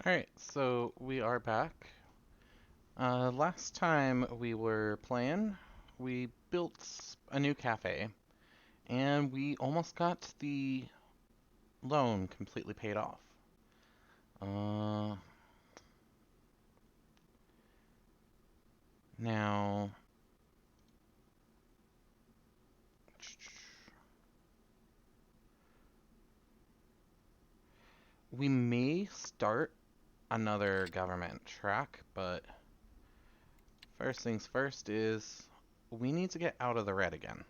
Alright, so we are back. Last time we were playing, we built a new cafe, and we almost got the loan completely paid off. Uh, Now, we may start another government track, but first things first is we need to get out of the red again.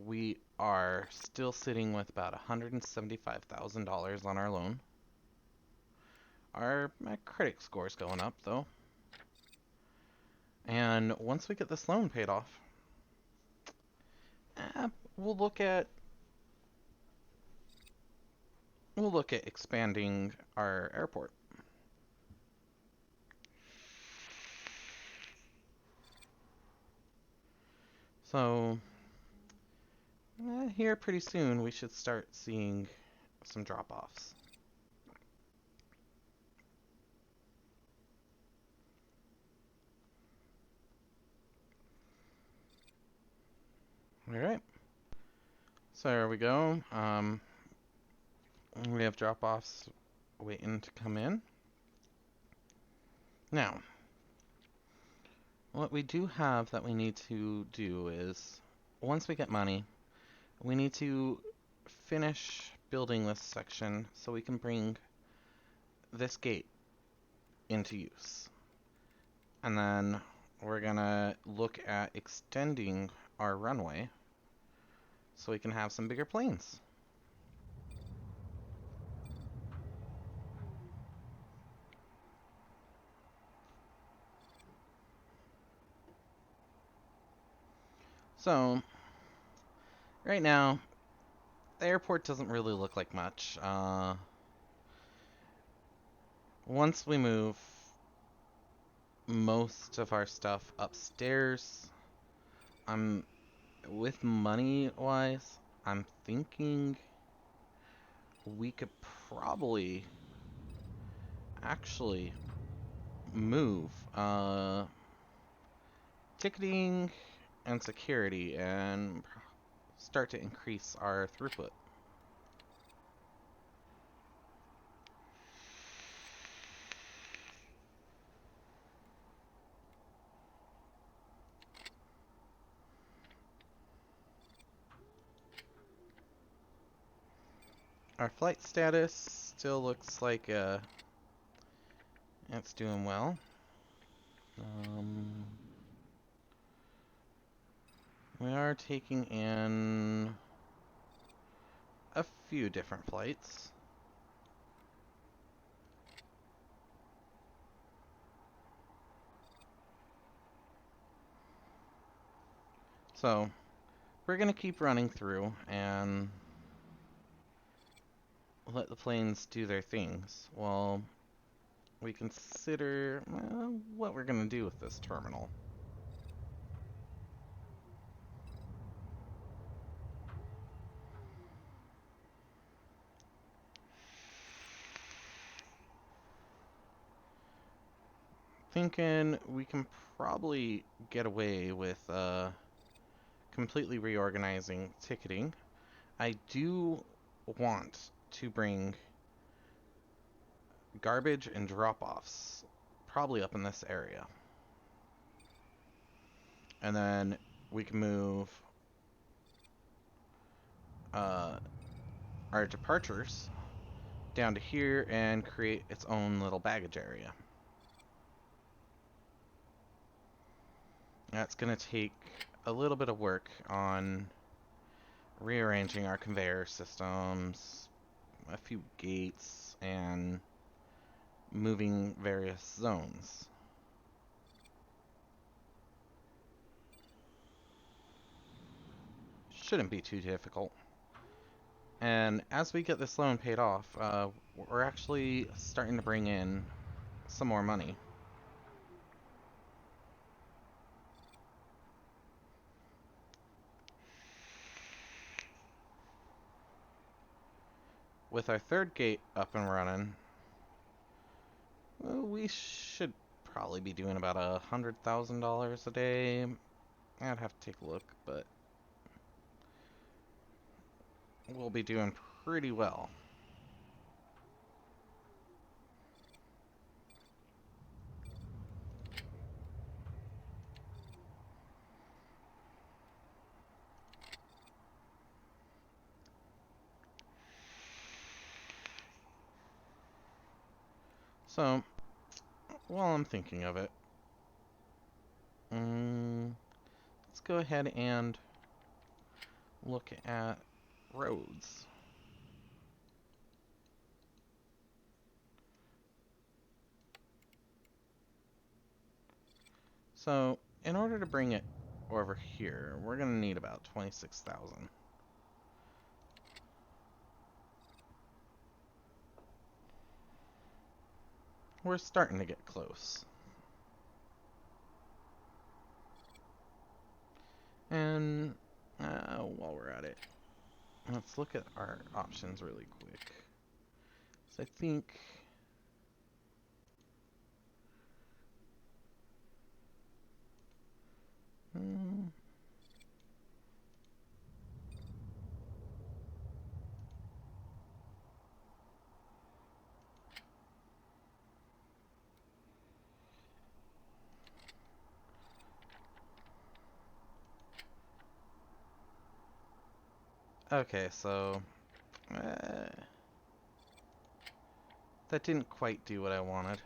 We are still sitting with about $175,000 on our loan. Our credit score's going up, though. And once we get this loan paid off, eh, we'll look at expanding our airport. So here pretty soon we should start seeing some drop-offs. All right. So there we go. We have drop-offs waiting to come in. Now, what we do have that we need to do is, once we get money, we need to finish building this section so we can bring this gate into use. And then we're gonna look at extending our runway so we can have some bigger planes. So, right now, the airport doesn't really look like much. Once we move most of our stuff upstairs, with money-wise, I'm thinking we could probably actually move ticketing and security and start to increase our throughput. Our flight status still looks like it's doing well. We are taking in a few different flights. So, we're going to keep running through and let the planes do their things while we consider what we're going to do with this terminal. Thinking we can probably get away with completely reorganizing ticketing. I do want to bring garbage and drop-offs probably up in this area. And then we can move our departures down to here and create its own little baggage area. That's going to take a little bit of work on rearranging our conveyor systems, a few gates, and moving various zones. Shouldn't be too difficult. And as we get this loan paid off, we're actually starting to bring in some more money. With our third gate up and running, We should probably be doing about $100,000 a day. I'd have to take a look, but we'll be doing pretty well. So, while I'm thinking of it, let's go ahead and look at roads. So, in order to bring it over here, we're going to need about 26,000. We're starting to get close. And while we're at it, let's look at our options really quick. So I think okay, so that didn't quite do what I wanted.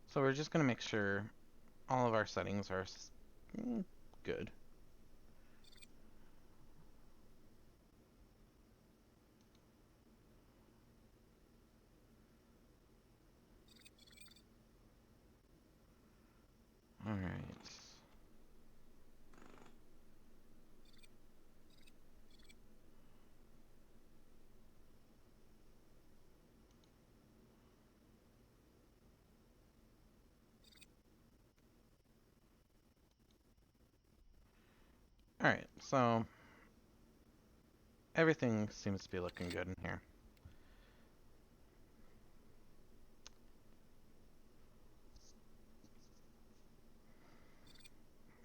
So we're just going to make sure all of our settings are good. Alright. Alright, so everything seems to be looking good in here.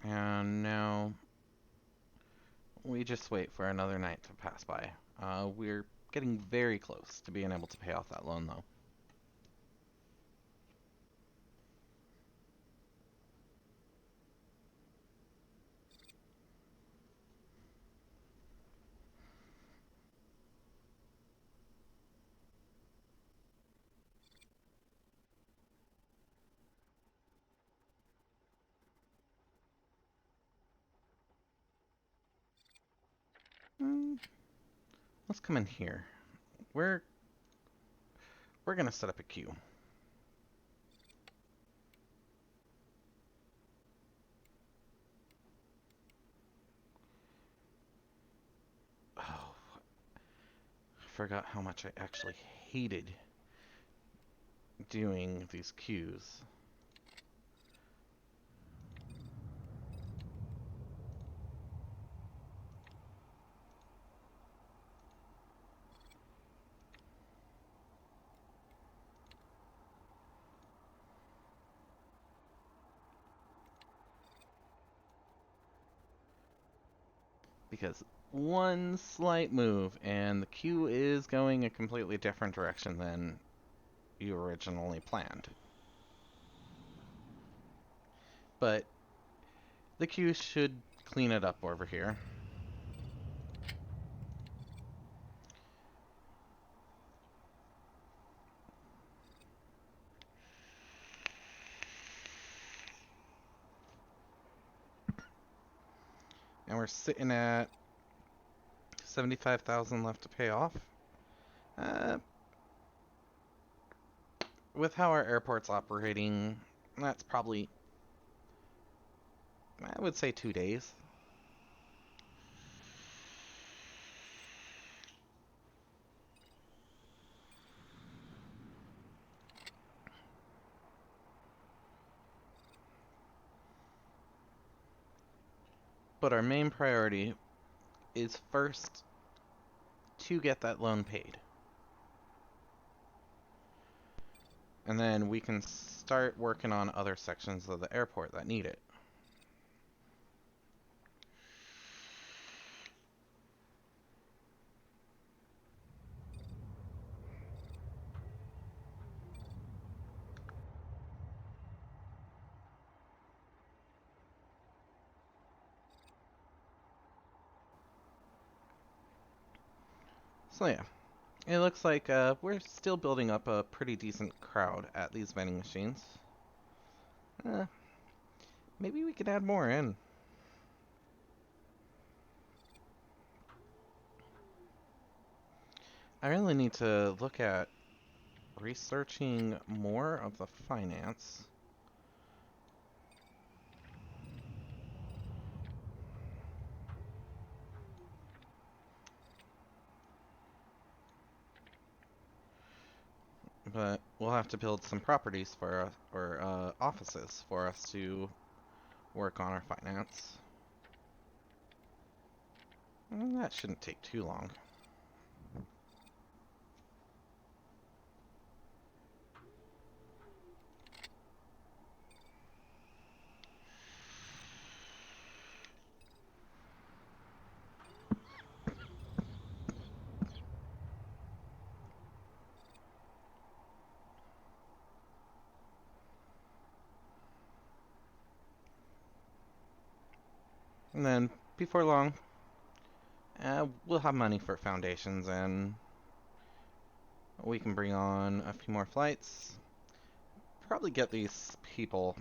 And now we just wait for another night to pass by. We're getting very close to being able to pay off that loan, though. Let's come in here. We're gonna set up a queue. Oh, I forgot how much I actually hated doing these queues. Because one slight move and the queue is going a completely different direction than you originally planned. But the queue should clean it up over here. And we're sitting at 75,000 left to pay off. With how our airport's operating, that's probably, I would say, 2 days. But our main priority is first to get that loan paid. And then we can start working on other sections of the airport that need it. So yeah, it looks like we're still building up a pretty decent crowd at these vending machines. Uh, Maybe we could add more in. I really need to look at researching more of the finance. But we'll have to build some properties for us, or offices for us to work on our finance. And that shouldn't take too long. And then before long, we'll have money for foundations and we can bring on a few more flights. Probably get these people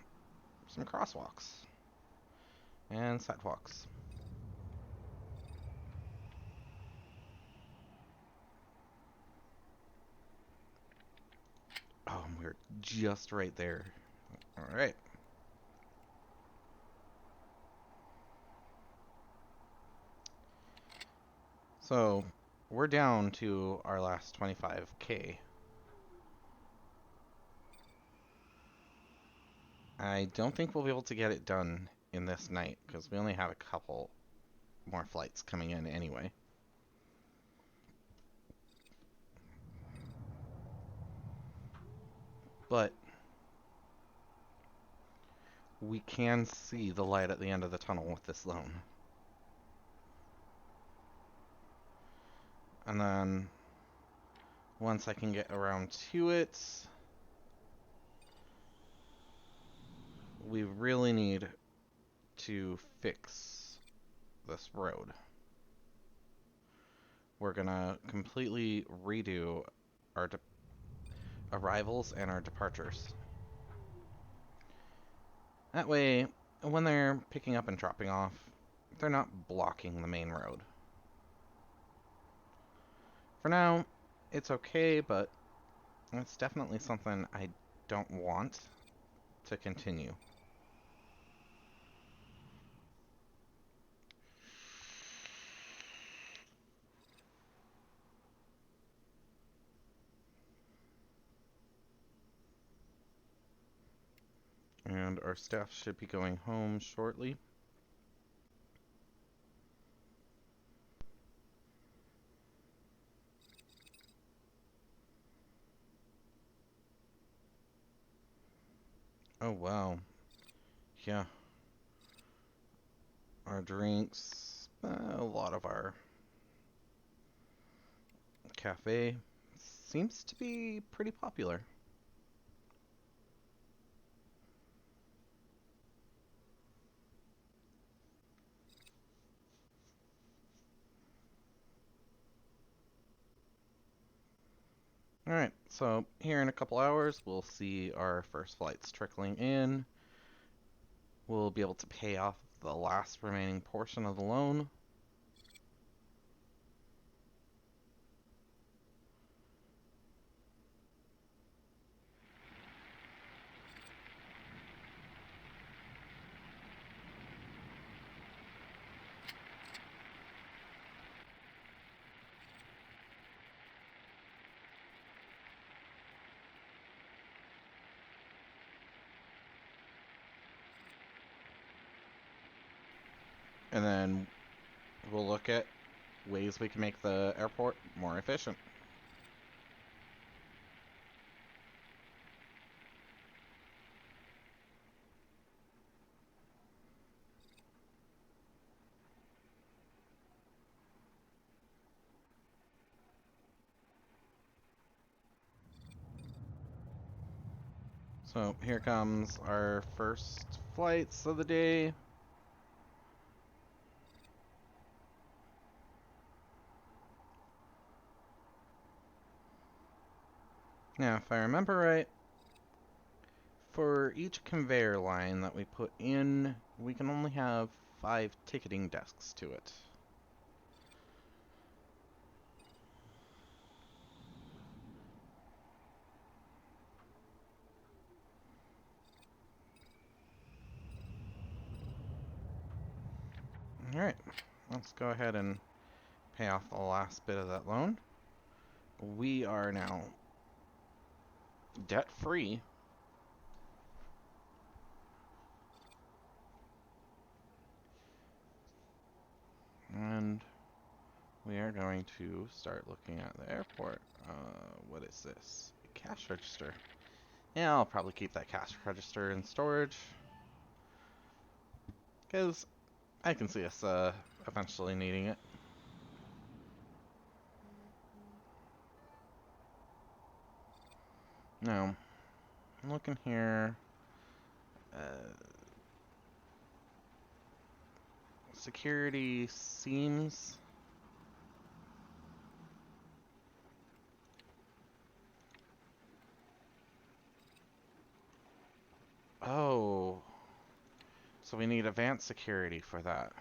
some crosswalks and sidewalks. Oh, we're just right there. Alright. So, we're down to our last 25K. I don't think we'll be able to get it done in this night, because we only have a couple more flights coming in anyway. But we can see the light at the end of the tunnel with this loan. And then, once I can get around to it, we really need to fix this road. We're gonna completely redo our arrivals and our departures. That way, when they're picking up and dropping off, they're not blocking the main road. For now, it's okay, but it's definitely something I don't want to continue. And our staff should be going home shortly. Oh wow. Yeah. Our drinks, a lot of our cafe seems to be pretty popular. Alright, so here in a couple hours, we'll see our first flights trickling in. We'll be able to pay off the last remaining portion of the loan. And then we'll look at ways we can make the airport more efficient. So here comes our first flights of the day. Now, if I remember right, for each conveyor line that we put in, we can only have 5 ticketing desks to it. Alright, let's go ahead and pay off the last bit of that loan. We are now debt-free. And we are going to start looking at the airport. What is this? A cash register. Yeah, I'll probably keep that cash register in storage. Because I can see us eventually needing it. Now, looking here. Security seems... Oh. So we need advanced security for that.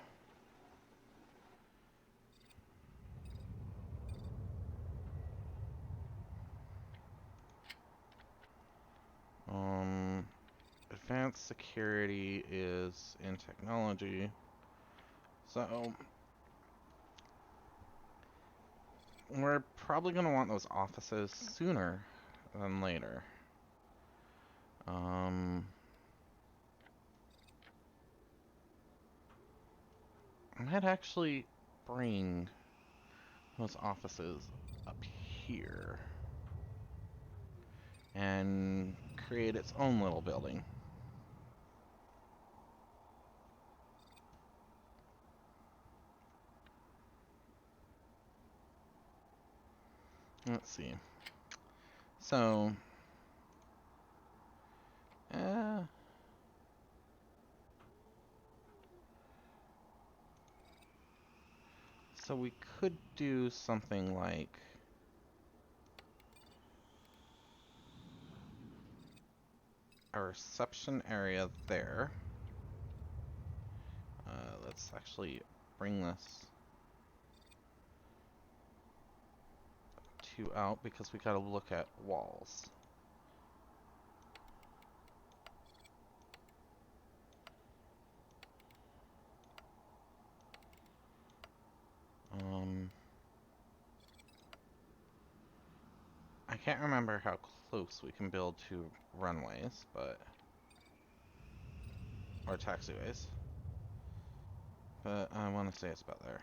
Advanced security is in technology. So we're probably going to want those offices sooner than later. I might actually bring those offices up here and create its own little building. Let's see. So, so we could do something like a reception area there. Let's actually bring this two out because we gotta look at walls. I can't remember how close we can build to runways, but... or taxiways. But I want to say it's about there.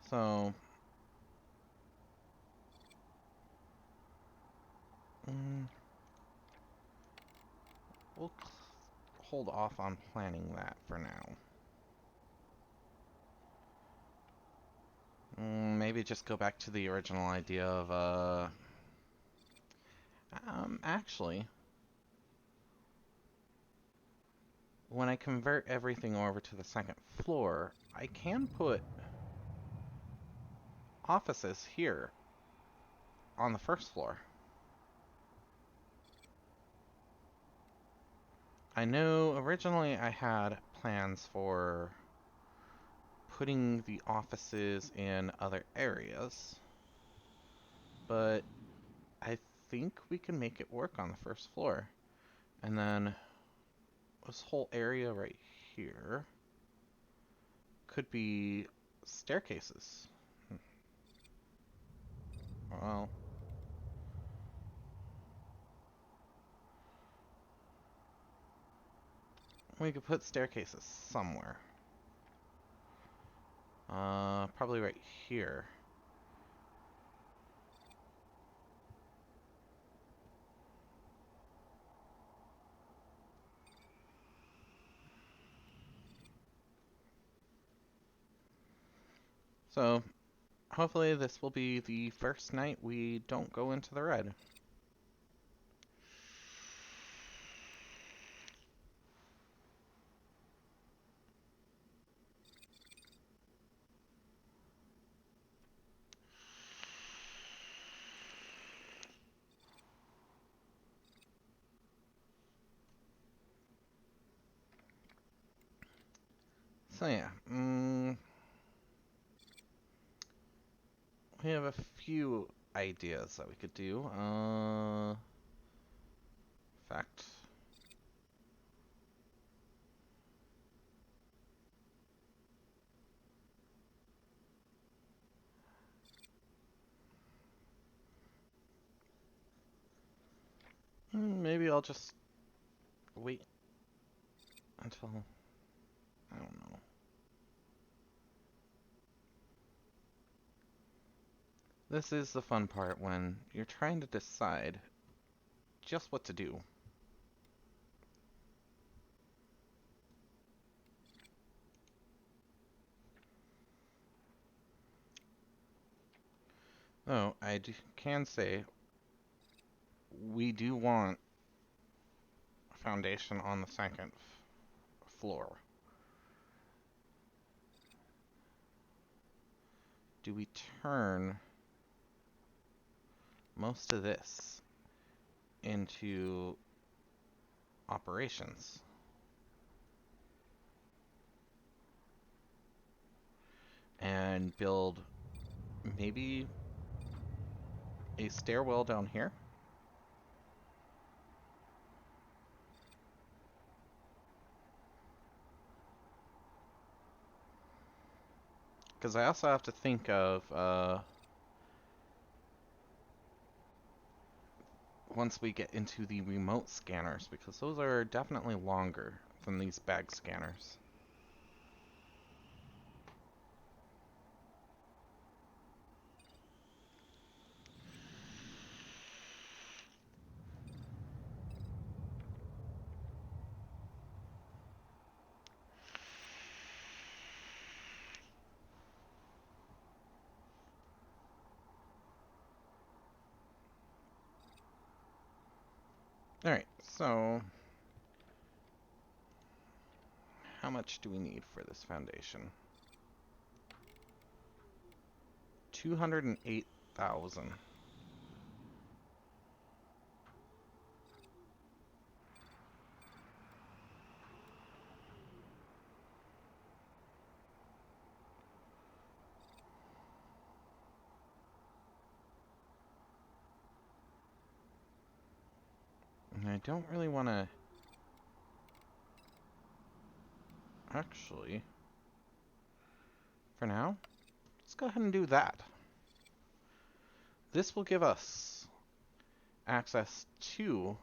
So... we'll hold off on planning that for now. Maybe just go back to the original idea of, actually, when I convert everything over to the second floor, I can put offices here on the first floor. I know originally I had plans for putting the offices in other areas, but I think we can make it work on the first floor. And then this whole area right here could be staircases. Well, we could put staircases somewhere. Probably right here. So, hopefully this will be the first night we don't go into the red. So yeah, we have a few ideas that we could do. In fact, maybe I'll just wait until, I don't know. This is the fun part when you're trying to decide just what to do. Oh, can say we do want a foundation on the second floor. Do we turn most of this into operations and build maybe a stairwell down here? Because I also have to think of once we get into the remote scanners, because those are definitely longer than these bag scanners. Alright, so how much do we need for this foundation? 208,000. And I don't really want to... Actually, for now, let's go ahead and do that. This will give us access to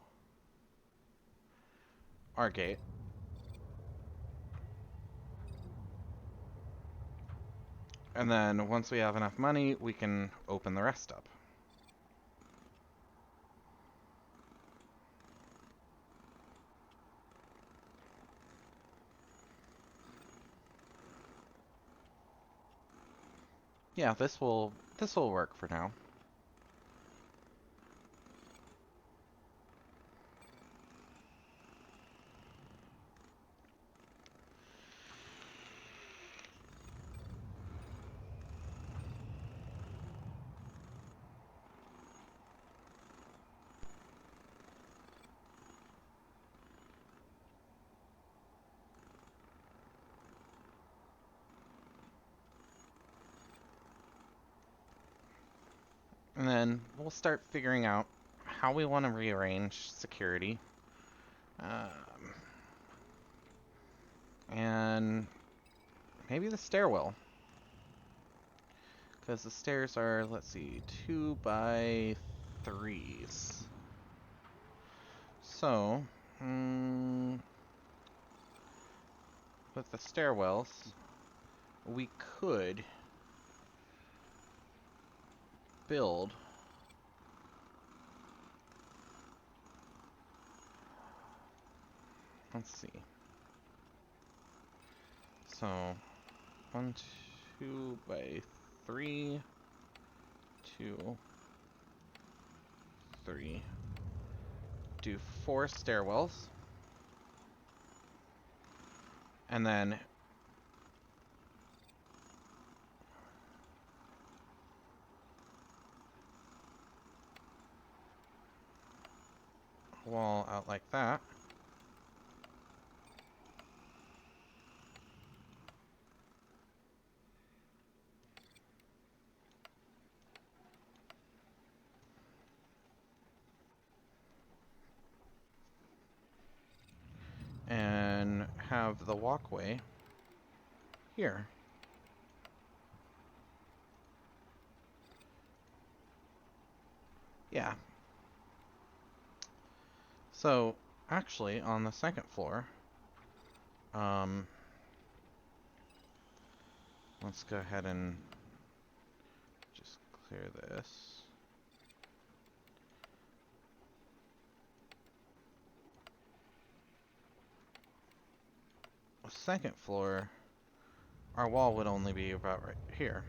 our gate. And then once we have enough money, we can open the rest up. Yeah, this will work for now. And then we'll start figuring out how we want to rearrange security. And maybe the stairwell. Because the stairs are, let's see, 2 by 3s. So, with the stairwells, we could build let's see. So 1, 2 by 3, 2, 3. Do 4 stairwells. And then wall out like that. And have the walkway here. Yeah. So, actually, on the second floor, let's go ahead and just clear this. The second floor, our wall would only be about right here.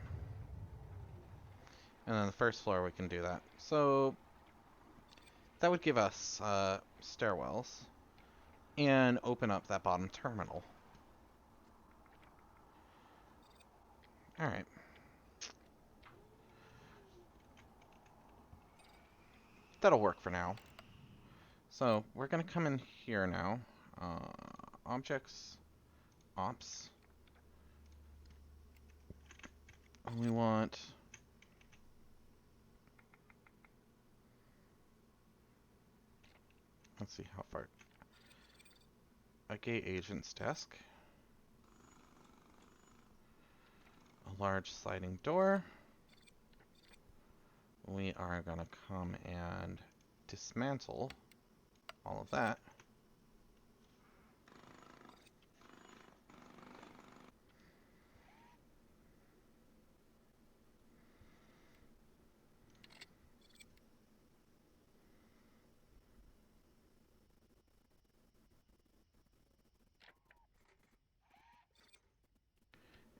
And then the first floor we can do that. So that would give us stairwells and open up that bottom terminal. Alright. That'll work for now. So we're going to come in here now. Objects, ops. We want... Let's see how far. A gate agent's desk. A large sliding door. We are going to come and dismantle all of that.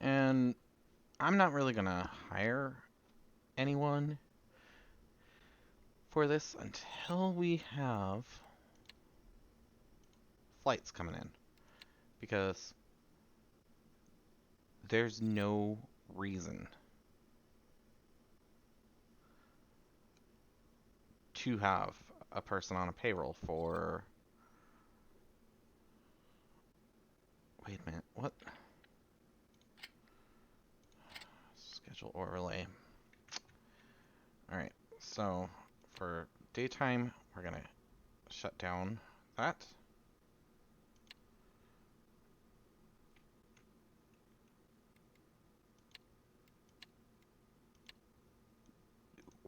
And I'm not really going to hire anyone for this until we have flights coming in. Because there's no reason to have a person on a payroll for... Wait a minute, what? Schedule or relay. Alright, so for daytime, we're going to shut down that.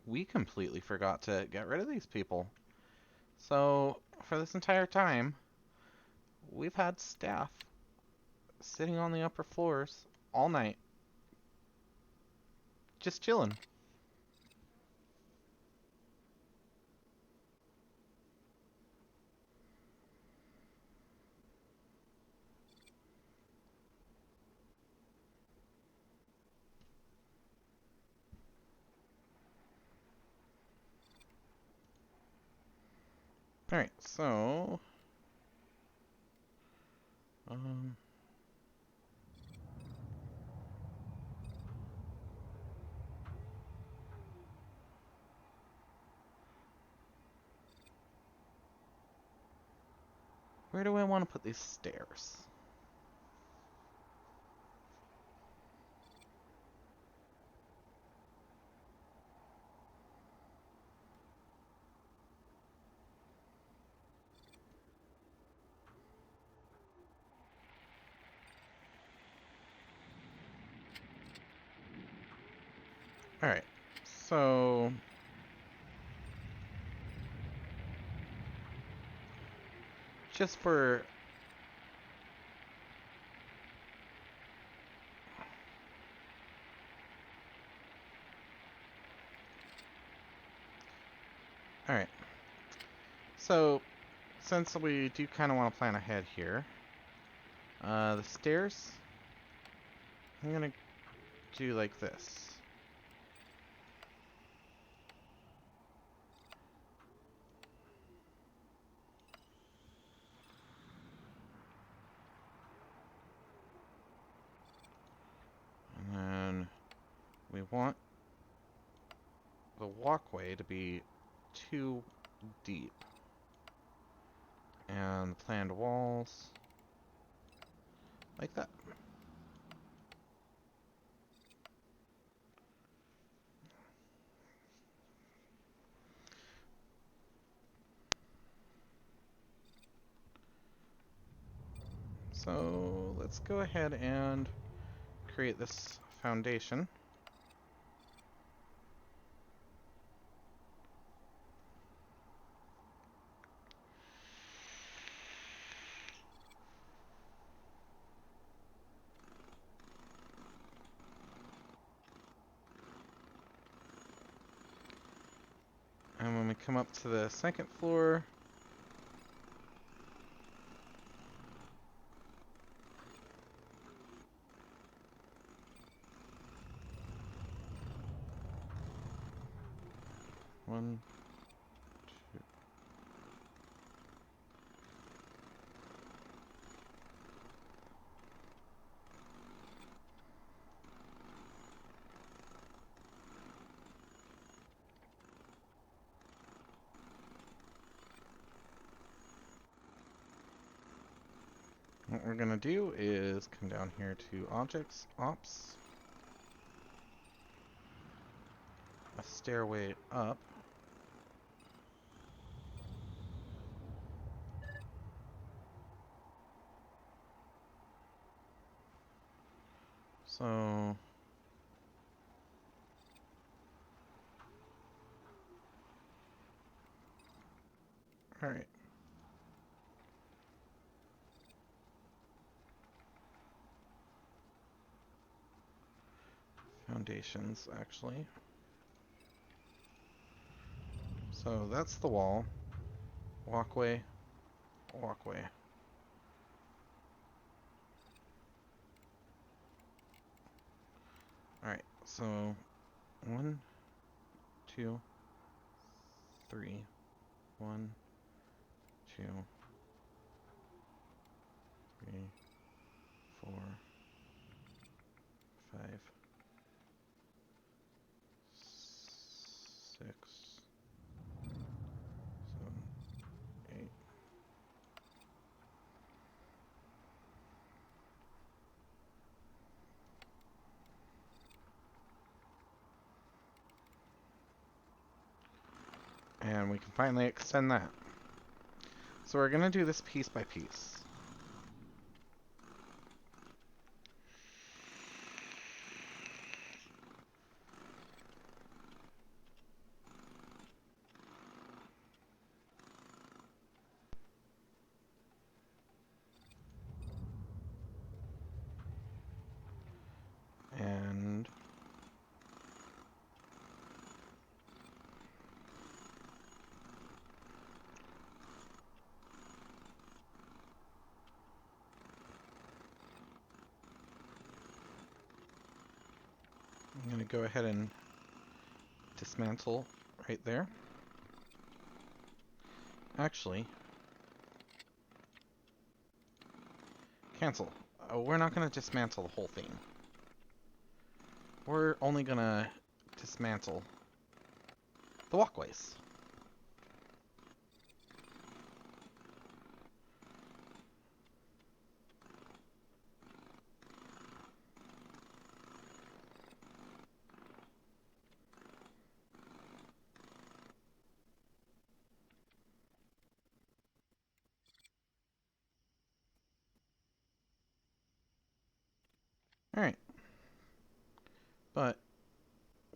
We completely forgot to get rid of these people. So, for this entire time, we've had staff sitting on the upper floors all night. Just chilling. Alright, so... where do I want to put these stairs? Alright, so... just for... Alright. So, since we do kind of want to plan ahead here, the stairs, I'm going to do like this. And then we want the walkway to be 2 deep. And planned walls, like that. So let's go ahead and create this foundation. And when we come up to the second floor, one, two. What we're gonna do is come down here to Objects, Ops, a stairway up. So alright. Foundations, actually. So that's the wall. Walkway, walkway. Alright, so 1, 2, 3. 1, 2, 3, 4, 5, 6, 7, 8. And we can finally extend that. So we're going to do this piece by piece. And I'm going to go ahead and dismantle right there. Actually, cancel. We're not going to dismantle the whole thing. We're only going to dismantle the walkways. Alright. But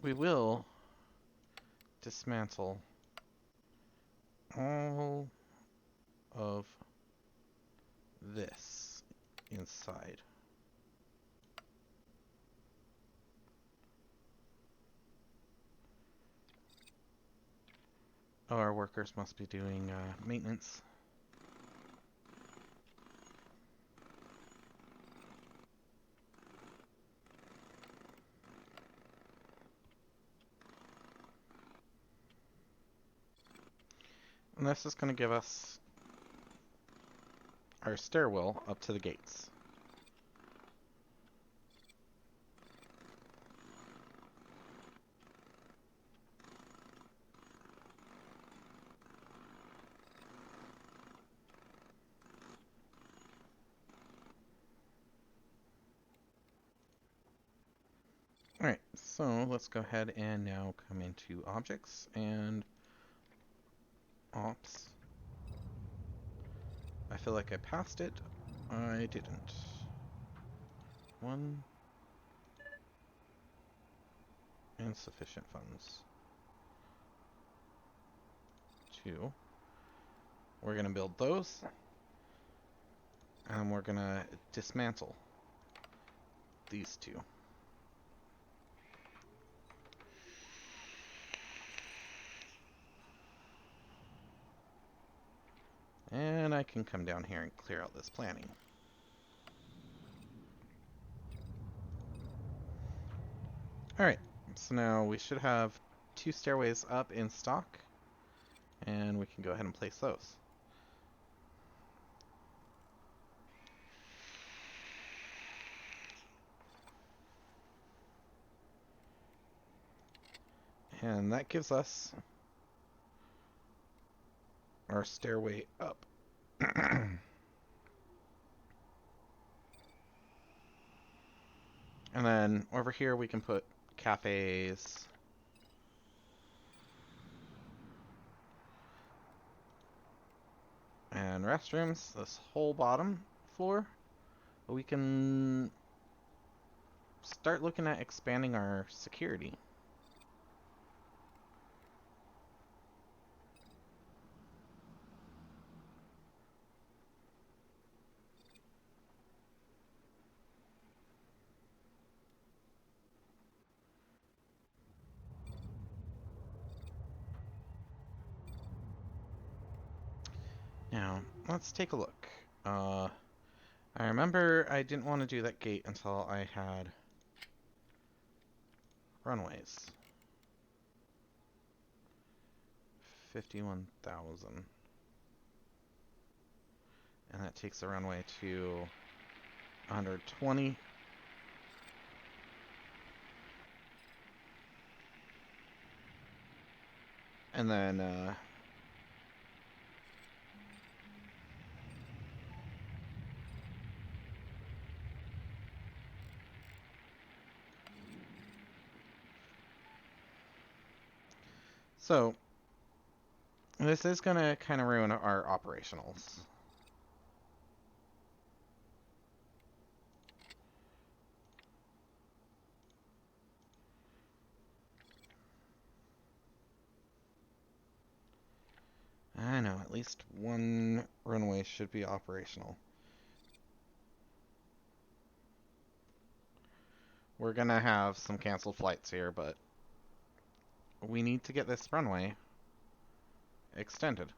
we will dismantle all of this inside. Oh, our workers must be doing maintenance. And this is going to give us our stairwell up to the gates. Alright, so let's go ahead and now come into objects and ops. I feel like I passed it. I didn't. 1. Insufficient funds. 2. We're going to build those. And we're going to dismantle these 2. And I can come down here and clear out this planning. Alright, so now we should have 2 stairways up in stock. And we can go ahead and place those. And that gives us our stairway up. And then over here we can put cafes. And restrooms, this whole bottom floor. We can start looking at expanding our security. Now, let's take a look. I remember I didn't want to do that gate until I had runways. 51,000. And that takes the runway to 120. And then, so, this is going to kind of ruin our operationals. I know, at least one runway should be operational. We're going to have some canceled flights here, but we need to get this runway extended.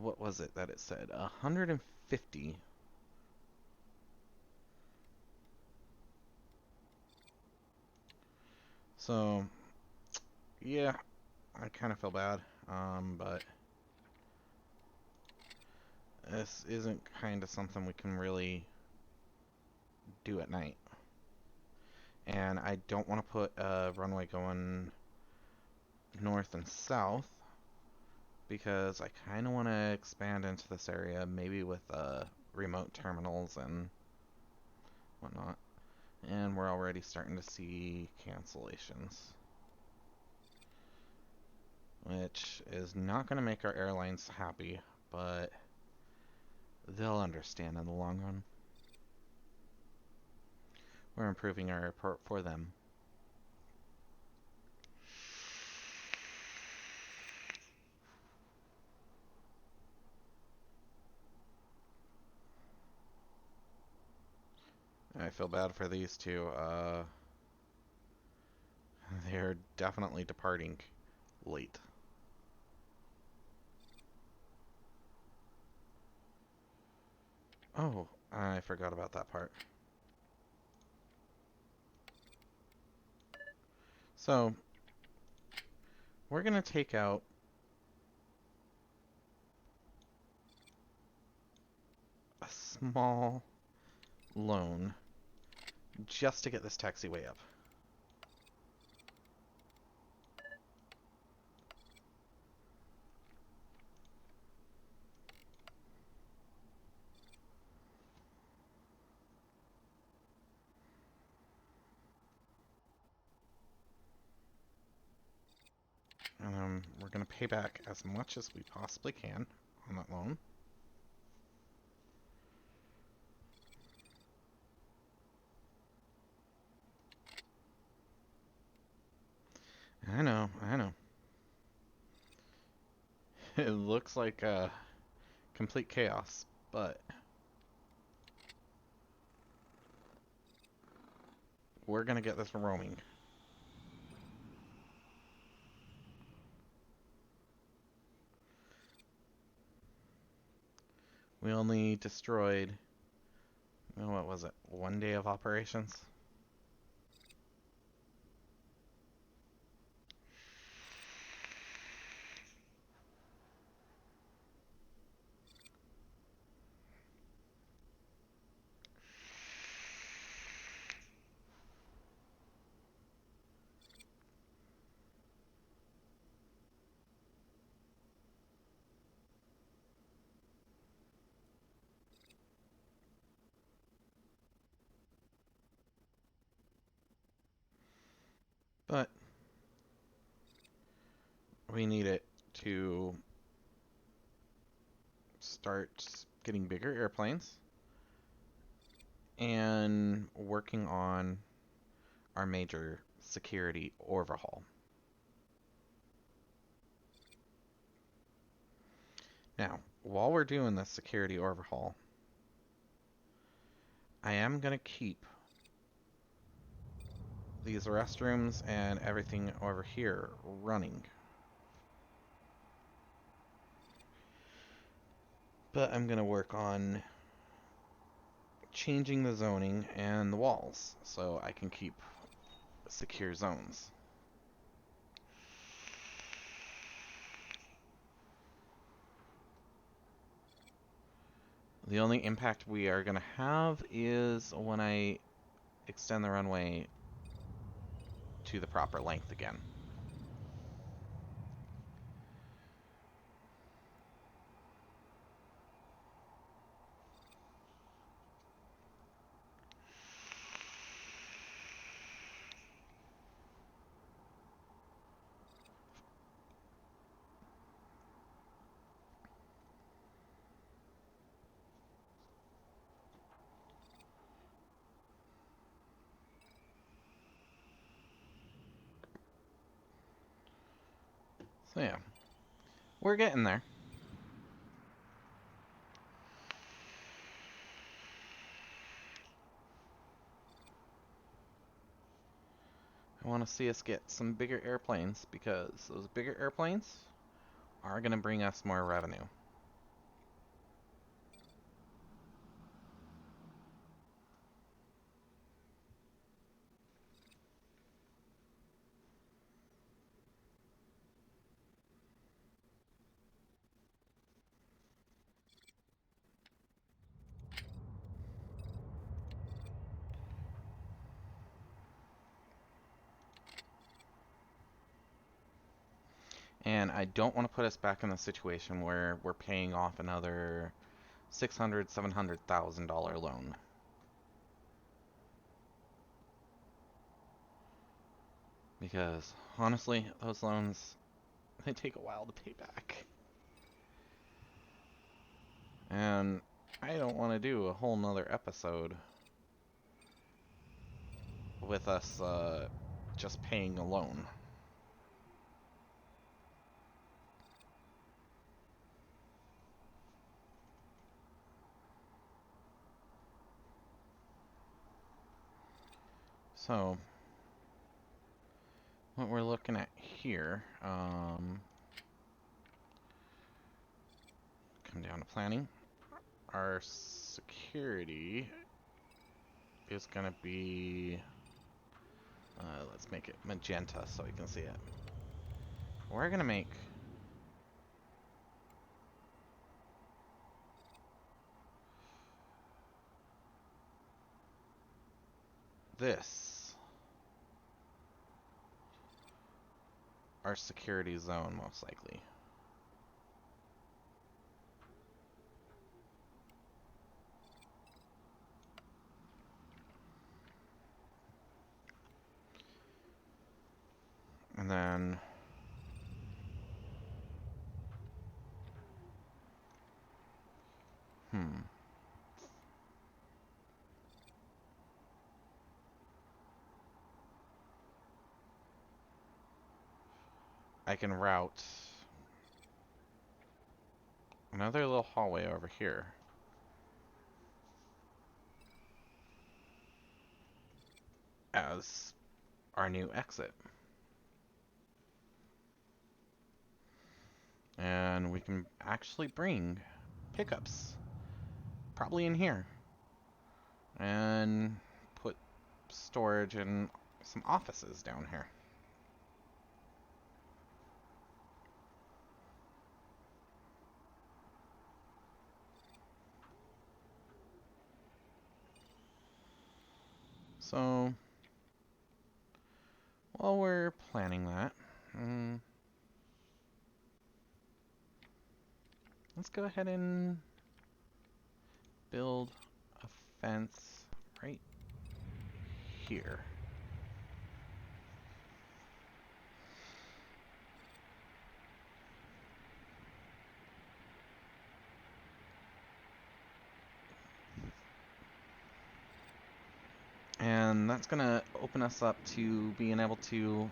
What was it that it said? 150. So, yeah, I kind of feel bad, but this isn't kind of something we can really do at night. And I don't want to put a runway going north and south because I kind of want to expand into this area, maybe with remote terminals and whatnot. And we're already starting to see cancellations, which is not going to make our airlines happy, but they'll understand in the long run. We're improving our airport for them. I feel bad for these two. They're definitely departing late. Oh, I forgot about that part. So, we're going to take out a small loan just to get this taxiway up. And we're going to pay back as much as we possibly can on that loan. I know, I know. It looks like complete chaos, but we're going to get this roaming. We only destroyed, what was it, 1 day of operations? But we need it to start getting bigger airplanes and working on our major security overhaul. Now, while we're doing this security overhaul, I am going to keep these restrooms and everything over here running. But I'm going to work on changing the zoning and the walls so I can keep secure zones. The only impact we are going to have is when I extend the runway to the proper length again. So yeah, we're getting there. I want to see us get some bigger airplanes because those bigger airplanes are going to bring us more revenue. And I don't want to put us back in a situation where we're paying off another $600,000, $700,000 loan. Because honestly, those loans, they take a while to pay back. And I don't want to do a whole nother episode with us just paying a loan. So, what we're looking at here, come down to planning. Our security is going to be, let's make it magenta so we can see it. We're going to make this our security zone, most likely. And then I can route another little hallway over here as our new exit. And we can actually bring pickups, probably in here, and put storage and some offices down here. So, while we're planning that, let's go ahead and build a fence right here. And that's going to open us up to being able to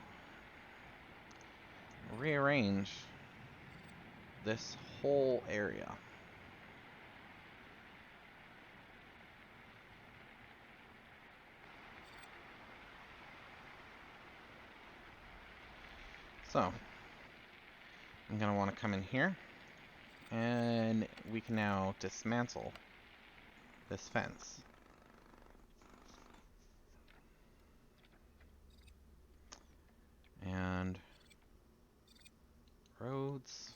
rearrange this whole area. So, I'm going to want to come in here, and we can now dismantle this fence. And roads,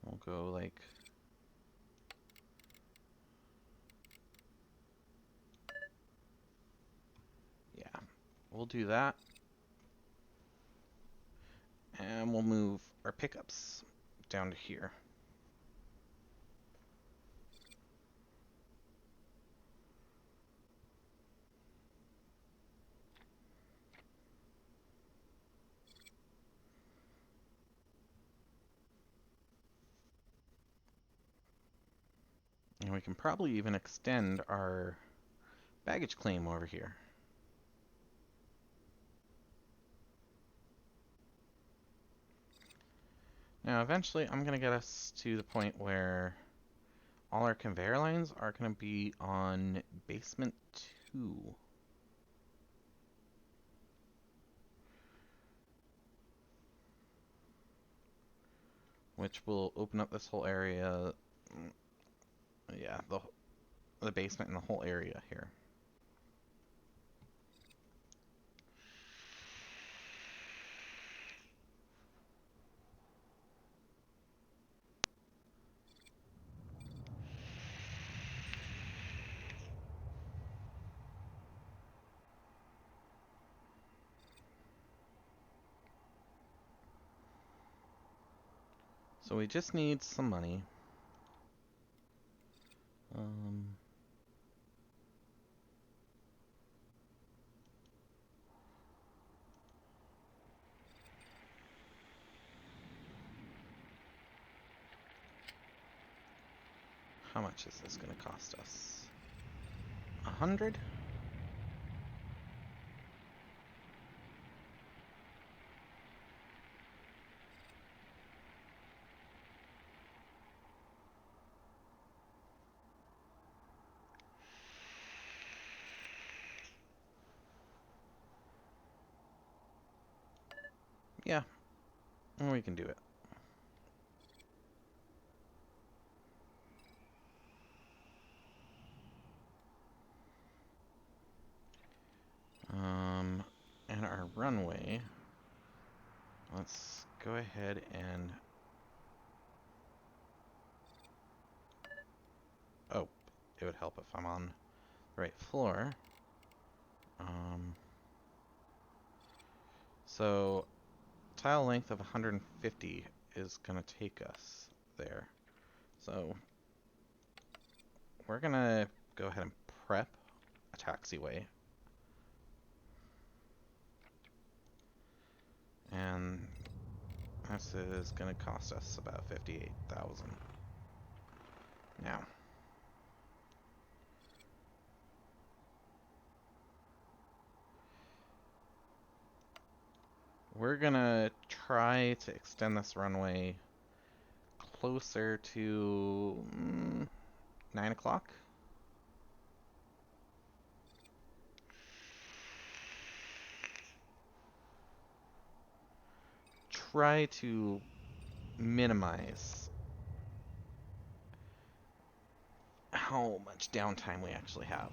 we'll go like yeah, we'll do that. And we'll move our pickups down to here. And we can probably even extend our baggage claim over here. Now, eventually, I'm going to get us to the point where all our conveyor lines are going to be on basement 2. Which will open up this whole area. Yeah, the basement and the whole area here. So we just need some money. How much is this going to cost us? 100? Yeah, we can do it. And our runway, let's go ahead and... Oh, it would help if I'm on the right floor. So, tile length of 150 is going to take us there. So, we're going to go ahead and prep a taxiway. And this is going to cost us about 58,000. Now, we're going to try to extend this runway closer to 9 o'clock. Try to minimize how much downtime we actually have.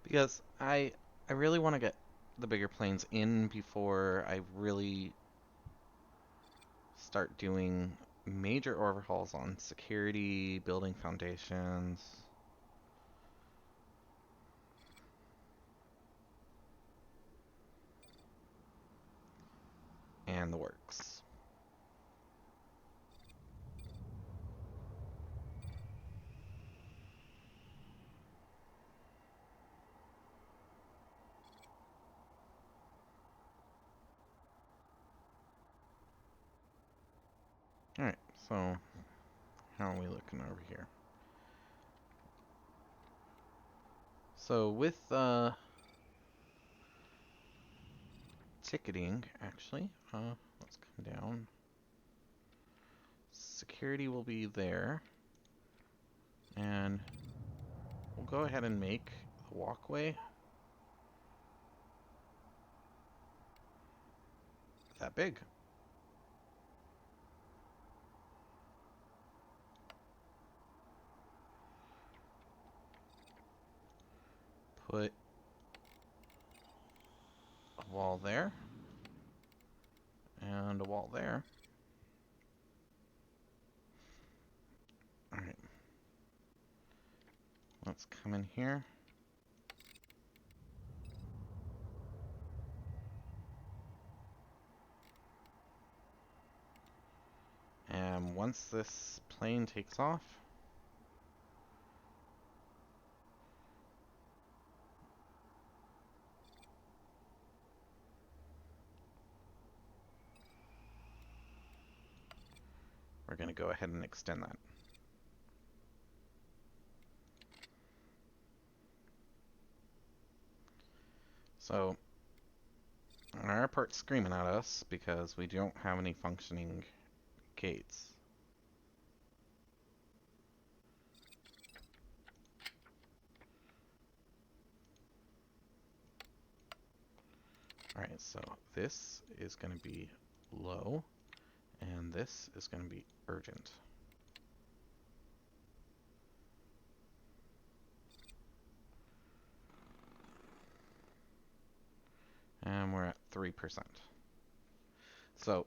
Because I really want to get the bigger planes in before I really start doing major overhauls on security, building foundations, and the works. Alright, so how are we looking over here? So with ticketing, actually, let's come down. Security will be there. And we'll go ahead and make the walkway that big. Put a wall there. And a wall there. Alright. Let's come in here. And once this plane takes off, we're going to go ahead and extend that. So, our airport's screaming at us because we don't have any functioning gates. Alright, so this is going to be low, and this is going to be urgent. And we're at 3%. So,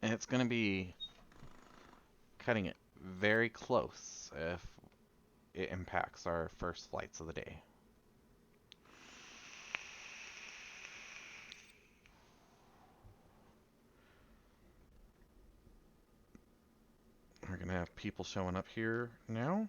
it's going to be cutting it very close if it impacts our first flights of the day. We have people showing up here now.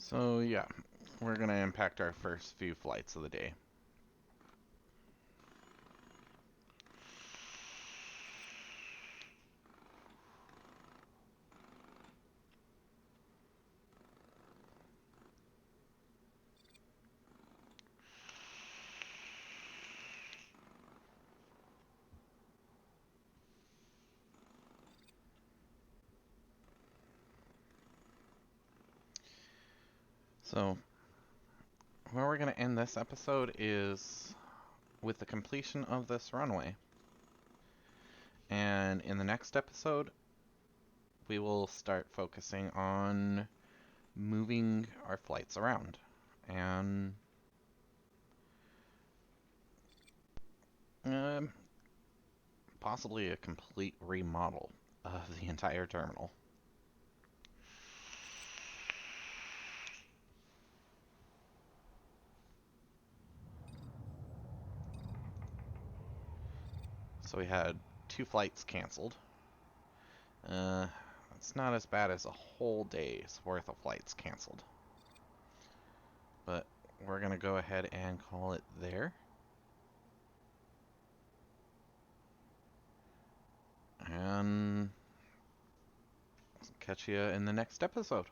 So yeah, we're gonna impact our first few flights of the day. So where we're gonna end this episode is with the completion of this runway. And in the next episode, we will start focusing on moving our flights around and um, possibly a complete remodel of the entire terminal. So we had 2 flights canceled. It's not as bad as a whole day's worth of flights canceled. But we're going to go ahead and call it there. And catch you in the next episode.